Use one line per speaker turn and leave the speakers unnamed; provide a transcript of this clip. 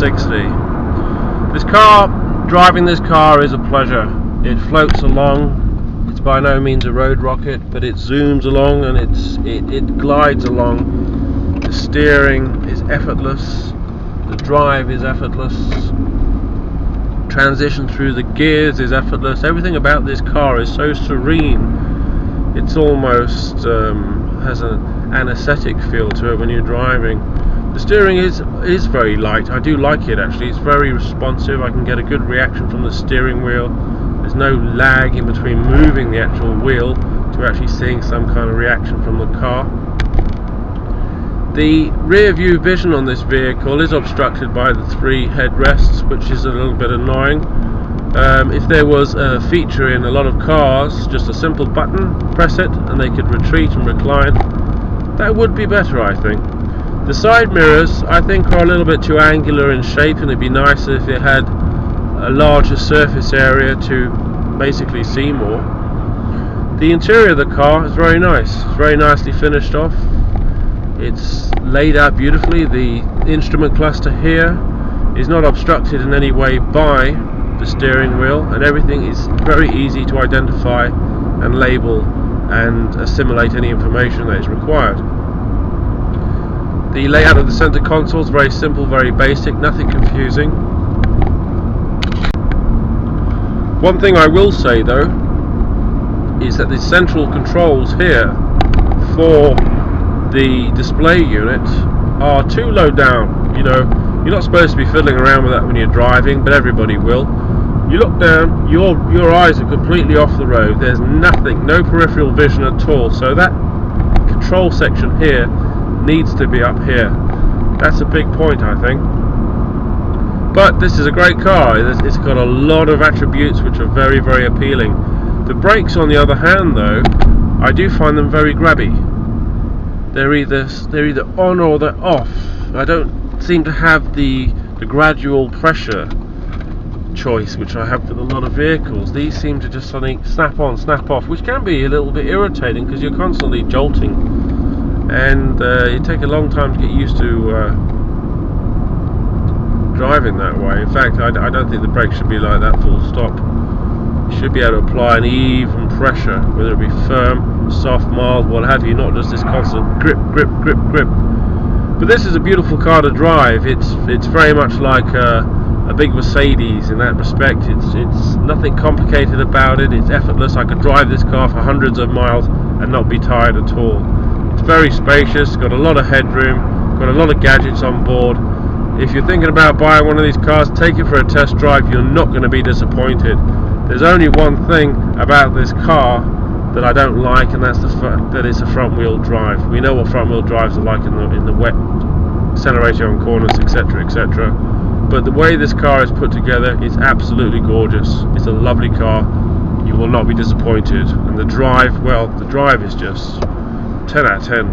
360. Driving this car is a pleasure. It floats along. It's by no means a road rocket, but it zooms along and it glides along. The steering is effortless. The drive is effortless. Transition through the gears is effortless. Everything about this car is so serene. It's almost has an anesthetic feel to it when you're driving. The steering is very light. I do like it actually. It's very responsive. I can get a good reaction from the steering wheel. There's no lag in between moving the actual wheel to actually seeing some kind of reaction from the car. The rear view vision on this vehicle is obstructed by the 3 headrests, which is a little bit annoying. If there was a feature in a lot of cars, just a simple button, press it and they could retreat and recline, that would be better, I think. The side mirrors I think are a little bit too angular in shape, and it'd be nicer if it had a larger surface area to basically see more. The interior of the car is very nice. It's very nicely finished off. It's laid out beautifully. The instrument cluster here is not obstructed in any way by the steering wheel, and everything is very easy to identify and label and assimilate any information that is required. The layout of the center console is very simple, very basic, nothing confusing. One thing I will say though is that the central controls here for the display unit are too low down. You know, you're not supposed to be fiddling around with that when you're driving, but everybody will. You look down, your eyes are completely off the road. There's nothing, no peripheral vision at all. So that control section here needs to be up here. That's a big point, I think. But this is a great car. It's got a lot of attributes which are very, very appealing. The brakes, on the other hand, though, I do find them very grabby. They're either on or they're off. I don't seem to have the gradual pressure choice which I have with a lot of vehicles. These seem to just suddenly snap on, snap off, which can be a little bit irritating because you're constantly jolting, and it takes a long time to get used to driving that way. In fact, I don't think the brakes should be like that full stop. You should be able to apply an even pressure, whether it be firm, soft, mild, what have you, not just this constant grip, grip, grip, grip. But this is a beautiful car to drive. It's very much like a big Mercedes in that respect. It's nothing complicated about it. It's effortless. I could drive this car for hundreds of miles and not be tired at all. It's very spacious, got a lot of headroom, got a lot of gadgets on board. If you're thinking about buying one of these cars, take it for a test drive. You're not going to be disappointed. There's only one thing about this car that I don't like, and that's that it's a front wheel drive. We know what front wheel drives are like in the wet accelerating on corners, etc., etc. But the way this car is put together is absolutely gorgeous. It's a lovely car. You will not be disappointed. And the drive, well, the drive is just 10 out of 10.